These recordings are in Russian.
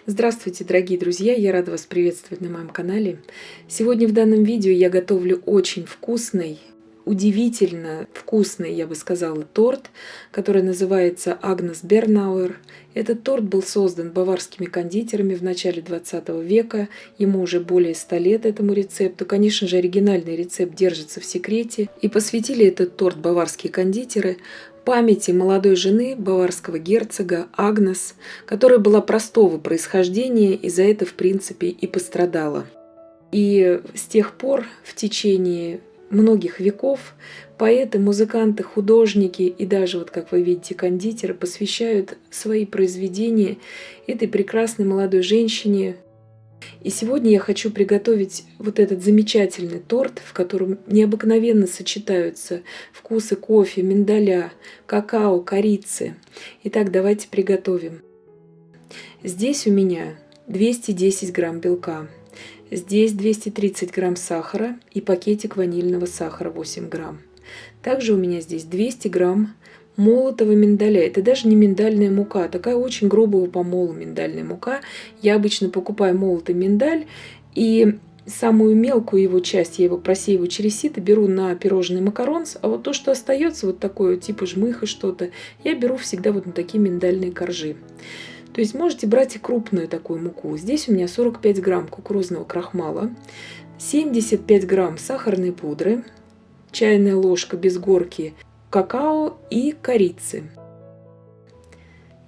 Здравствуйте, дорогие друзья! Я рада вас приветствовать на моем канале. Сегодня в данном видео я готовлю очень вкусный, удивительно вкусный, я бы сказала, торт, который называется Агнес Бернауэр. Этот торт был создан баварскими кондитерами в начале 20 века. Ему уже более 100 лет, этому рецепту. Конечно же, оригинальный рецепт держится в секрете. И посвятили этот торт баварские кондитеры памяти молодой жены баварского герцога Агнес, которая была простого происхождения и за это, в принципе, и пострадала. И с тех пор, в течение многих веков, поэты, музыканты, художники и даже, вот как вы видите, кондитеры посвящают свои произведения этой прекрасной молодой женщине. И сегодня я хочу приготовить вот этот замечательный торт, в котором необыкновенно сочетаются вкусы кофе, миндаля, какао, корицы. Итак, давайте приготовим. Здесь у меня 210 грамм белка. Здесь 230 грамм сахара и пакетик ванильного сахара 8 грамм. Также у меня здесь 200 грамм молотого миндаля. Это даже не миндальная мука, а такая очень грубого помола миндальная мука. Я обычно покупаю молотый миндаль, и самую мелкую его часть, я его просеиваю через сито, беру на пирожный макаронс, а вот то, что остается, вот такое типа жмыха что-то, я беру всегда вот на такие миндальные коржи. То есть можете брать и крупную такую муку. Здесь у меня 45 грамм кукурузного крахмала, 75 грамм сахарной пудры, чайная ложка без горки какао и корицы.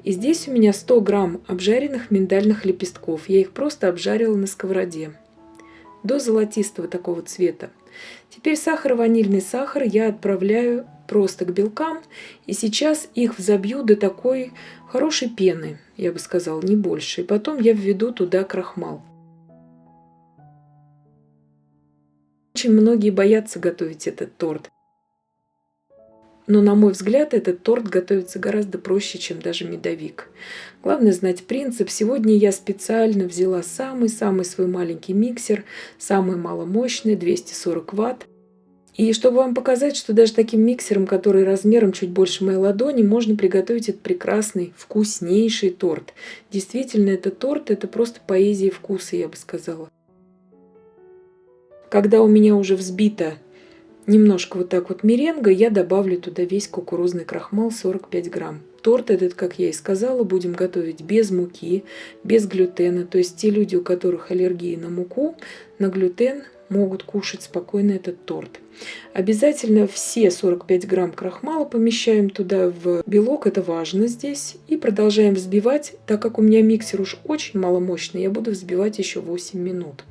И здесь у меня 100 грамм обжаренных миндальных лепестков. Я их просто обжарила на сковороде до золотистого такого цвета. Теперь сахар и ванильный сахар я отправляю просто к белкам. И сейчас их взобью до такой хорошей пены, я бы сказала, не больше. И потом я введу туда крахмал. Очень многие боятся готовить этот торт. Но, на мой взгляд, этот торт готовится гораздо проще, чем даже медовик. Главное знать принцип. Сегодня я специально взяла самый-самый свой маленький миксер, самый маломощный, 240 Вт. И чтобы вам показать, что даже таким миксером, который размером чуть больше моей ладони, можно приготовить этот прекрасный, вкуснейший торт. Действительно, этот торт – это просто поэзия вкуса, я бы сказала. Когда у меня уже взбита немножко вот так вот меренга, я добавлю туда весь кукурузный крахмал 45 грамм. Торт этот, как я и сказала, будем готовить без муки, без глютена. То есть те люди, у которых аллергия на муку, на глютен, могут кушать спокойно этот торт. Обязательно все 45 грамм крахмала помещаем туда в белок, это важно здесь. И продолжаем взбивать. Так как у меня миксер уж очень маломощный, я буду взбивать еще 8 минут.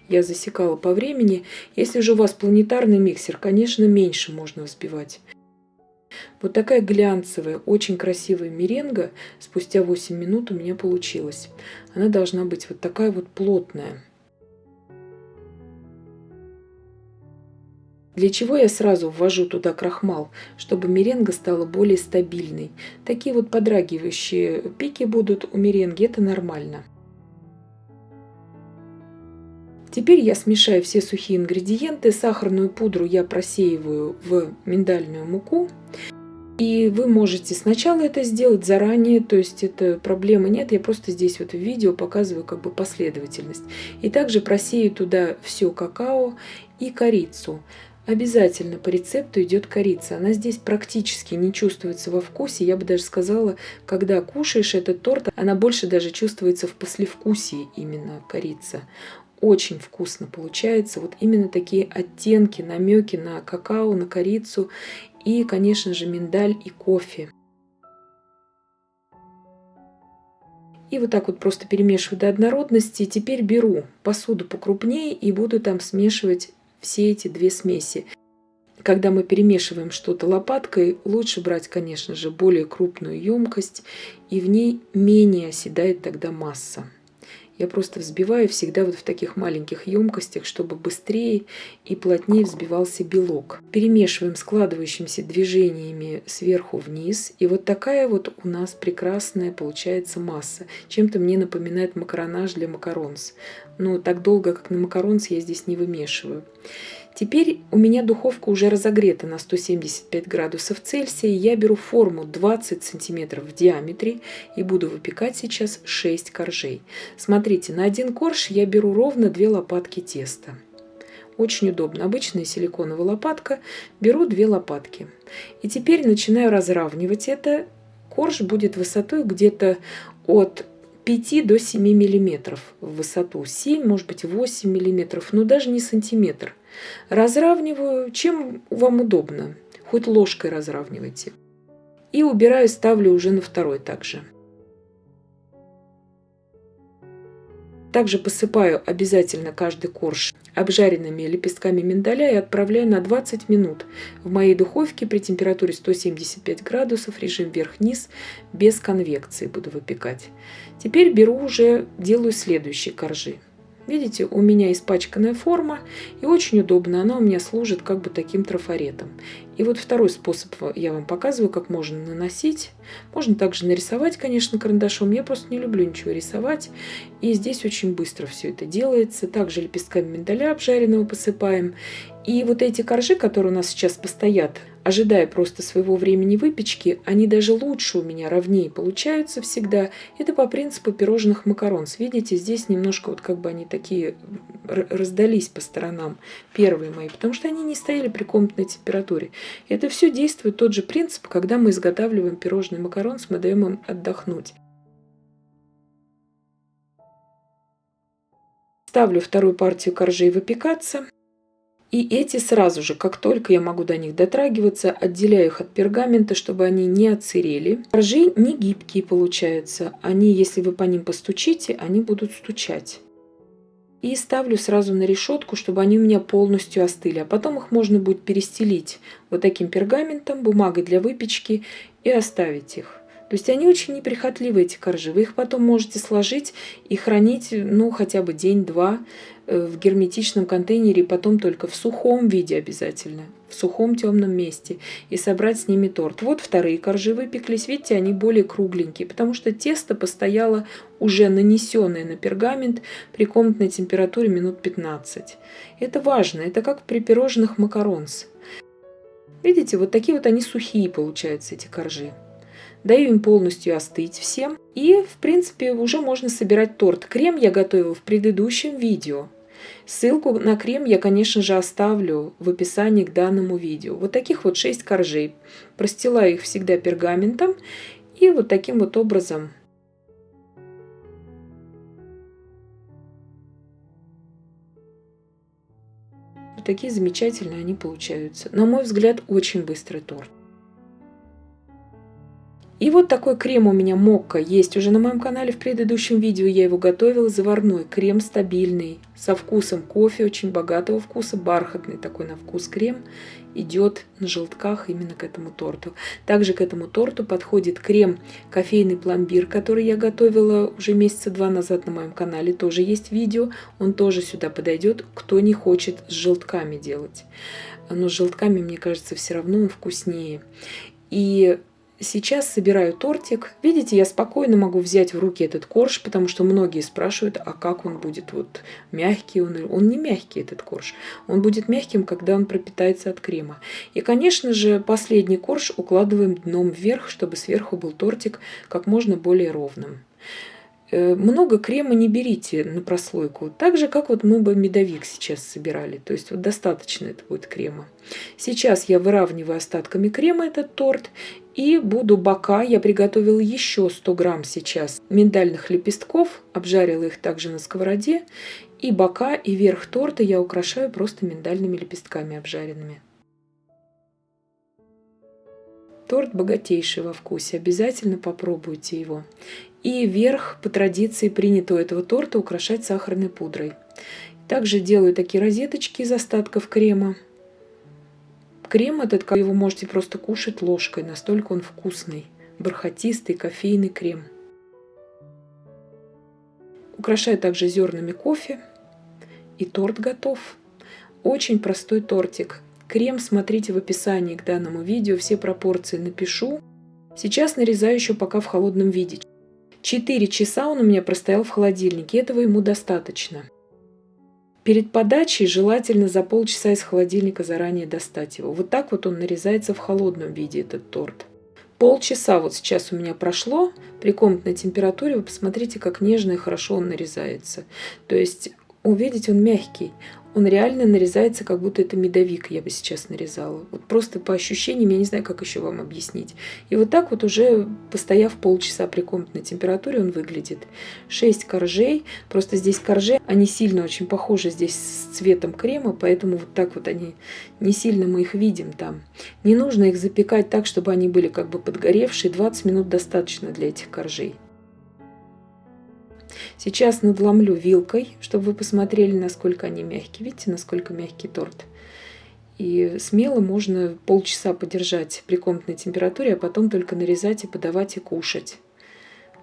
Я засекала по времени. Если же у вас планетарный миксер, конечно, меньше можно взбивать. Вот такая глянцевая, очень красивая меренга спустя 8 минут у меня получилась. Она должна быть вот такая вот плотная. Для чего я сразу ввожу туда крахмал? Чтобы меренга стала более стабильной. Такие вот подрагивающие пики будут у меренги, это нормально. Теперь я смешаю все сухие ингредиенты. Сахарную пудру я просеиваю в миндальную муку. И вы можете сначала это сделать заранее, то есть это проблемы нет, я просто здесь вот в видео показываю как бы последовательность. И также просею туда все какао и корицу. Обязательно по рецепту идет корица. Она здесь практически не чувствуется во вкусе. Я бы даже сказала, когда кушаешь этот торт, она больше даже чувствуется в послевкусии, именно корица. Очень вкусно получается. Вот именно такие оттенки, намеки на какао, на корицу и, конечно же, миндаль и кофе. И вот так вот просто перемешиваю до однородности. Теперь беру посуду покрупнее и буду там смешивать все эти две смеси. Когда мы перемешиваем что-то лопаткой, лучше брать, конечно же, более крупную емкость, и в ней менее оседает тогда масса. Я просто взбиваю всегда вот в таких маленьких емкостях, чтобы быстрее и плотнее взбивался белок. Перемешиваем складывающимися движениями сверху вниз. И вот такая вот у нас прекрасная получается масса. Чем-то мне напоминает макаронаж для макаронс. Но так долго, как на макаронс, я здесь не вымешиваю. Теперь у меня духовка уже разогрета на 175 градусов Цельсия. Я беру форму 20 сантиметров в диаметре и буду выпекать сейчас 6 коржей. Смотрите, на один корж я беру ровно 2 лопатки теста. Очень удобно. Обычная силиконовая лопатка. Беру 2 лопатки. И теперь начинаю разравнивать это. Корж будет высотой где-то от 5 до 7 миллиметров в высоту. 7, может быть 8 миллиметров, но даже не сантиметр. Разравниваю, чем вам удобно. Хоть ложкой разравнивайте. И убираю, ставлю уже на второй также. Также посыпаю обязательно каждый корж обжаренными лепестками миндаля и отправляю на 20 минут в моей духовке при температуре 175 градусов, режим вверх-вниз, без конвекции буду выпекать. Теперь беру уже, делаю следующие коржи. Видите, у меня испачканная форма, и очень удобно, она у меня служит как бы таким трафаретом. И вот второй способ я вам показываю, как можно наносить. Можно также нарисовать, конечно, карандашом. Я просто не люблю ничего рисовать. И здесь очень быстро все это делается. Также лепестками миндаля обжаренного посыпаем. И вот эти коржи, которые у нас сейчас постоят, ожидая просто своего времени выпечки, они даже лучше у меня, ровнее получаются всегда. Это по принципу пирожных макаронс. Видите, здесь немножко вот как бы они такие раздались по сторонам, первые мои, потому что они не стояли при комнатной температуре. Это все действует тот же принцип, когда мы изготавливаем пирожный макаронс, мы даем им отдохнуть. Ставлю вторую партию коржей выпекаться. И эти сразу же, как только я могу до них дотрагиваться, отделяю их от пергамента, чтобы они не отсырели. Коржи не гибкие получаются. Они, если вы по ним постучите, они будут стучать. И ставлю сразу на решетку, чтобы они у меня полностью остыли. А потом их можно будет перестелить вот таким пергаментом, бумагой для выпечки и оставить их. То есть они очень неприхотливые, эти коржи. Вы их потом можете сложить и хранить, ну, хотя бы день-два в герметичном контейнере, потом только в сухом виде обязательно, в сухом темном месте, и собрать с ними торт. Вот вторые коржи выпеклись, видите, они более кругленькие, потому что тесто постояло уже нанесенное на пергамент при комнатной температуре минут 15. Это важно, это как при пирожных макаронс. Видите, вот такие вот они сухие получаются, эти коржи. Даю им полностью остыть всем. И, в принципе, уже можно собирать торт. Крем я готовила в предыдущем видео. Ссылку на крем я, конечно же, оставлю в описании к данному видео. Вот таких вот 6 коржей. Простилаю их всегда пергаментом. И вот таким вот образом вот такие замечательные они получаются. На мой взгляд, очень быстрый торт. И вот такой крем у меня мокко есть уже на моем канале. В предыдущем видео я его готовила. Заварной крем стабильный, со вкусом кофе, очень богатого вкуса, бархатный такой на вкус крем. Идет на желтках именно к этому торту. Также к этому торту подходит крем кофейный пломбир, который я готовила уже месяца 2 назад на моем канале. Тоже есть видео, он тоже сюда подойдет, кто не хочет с желтками делать. Но с желтками, мне кажется, все равно он вкуснее. И сейчас собираю тортик. Видите, я спокойно могу взять в руки этот корж, потому что многие спрашивают, а как он будет вот мягкий. Он не мягкий, этот корж. Он будет мягким, когда он пропитается от крема. И, конечно же, последний корж укладываем дном вверх, чтобы сверху был тортик как можно более ровным. Много крема не берите на прослойку, так же, как вот мы бы медовик сейчас собирали. То есть вот достаточно это будет крема. Сейчас я выравниваю остатками крема этот торт и буду бока. Я приготовила еще 100 грамм сейчас миндальных лепестков, обжарила их также на сковороде. И бока, и верх торта я украшаю просто миндальными лепестками обжаренными. Торт богатейший во вкусе, обязательно попробуйте его. И верх, по традиции, принято у этого торта украшать сахарной пудрой. Также делаю такие розеточки из остатков крема. Крем этот, вы его можете просто кушать ложкой, настолько он вкусный. Бархатистый кофейный крем. Украшаю также зернами кофе. И торт готов. Очень простой тортик. Крем смотрите в описании к данному видео, все пропорции напишу. Сейчас нарезаю еще пока в холодном виде. 4 часа он у меня простоял в холодильнике, этого ему достаточно. Перед подачей желательно за полчаса из холодильника заранее достать его. Вот так вот он нарезается в холодном виде, этот торт. Полчаса вот сейчас у меня прошло при комнатной температуре. Вы посмотрите, как нежно и хорошо он нарезается. То есть, увидите, он мягкий. Он реально нарезается, как будто это медовик я бы сейчас нарезала. Вот просто по ощущениям, я не знаю, как еще вам объяснить. И вот так вот уже, постояв полчаса при комнатной температуре, он выглядит. 6 коржей. Просто здесь коржи, они сильно очень похожи здесь с цветом крема, поэтому вот так вот они, не сильно мы их видим там. Не нужно их запекать так, чтобы они были как бы подгоревшие. 20 минут достаточно для этих коржей. Сейчас надломлю вилкой, чтобы вы посмотрели, насколько они мягкие. Видите, насколько мягкий торт? И смело можно полчаса подержать при комнатной температуре, а потом только нарезать и подавать и кушать.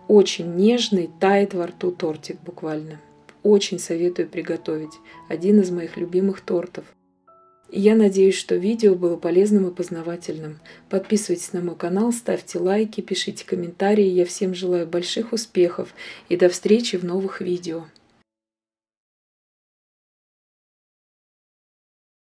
Очень нежный, тает во рту тортик буквально. Очень советую приготовить. Один из моих любимых тортов. Я надеюсь, что видео было полезным и познавательным. Подписывайтесь на мой канал, ставьте лайки, пишите комментарии. Я всем желаю больших успехов и до встречи в новых видео.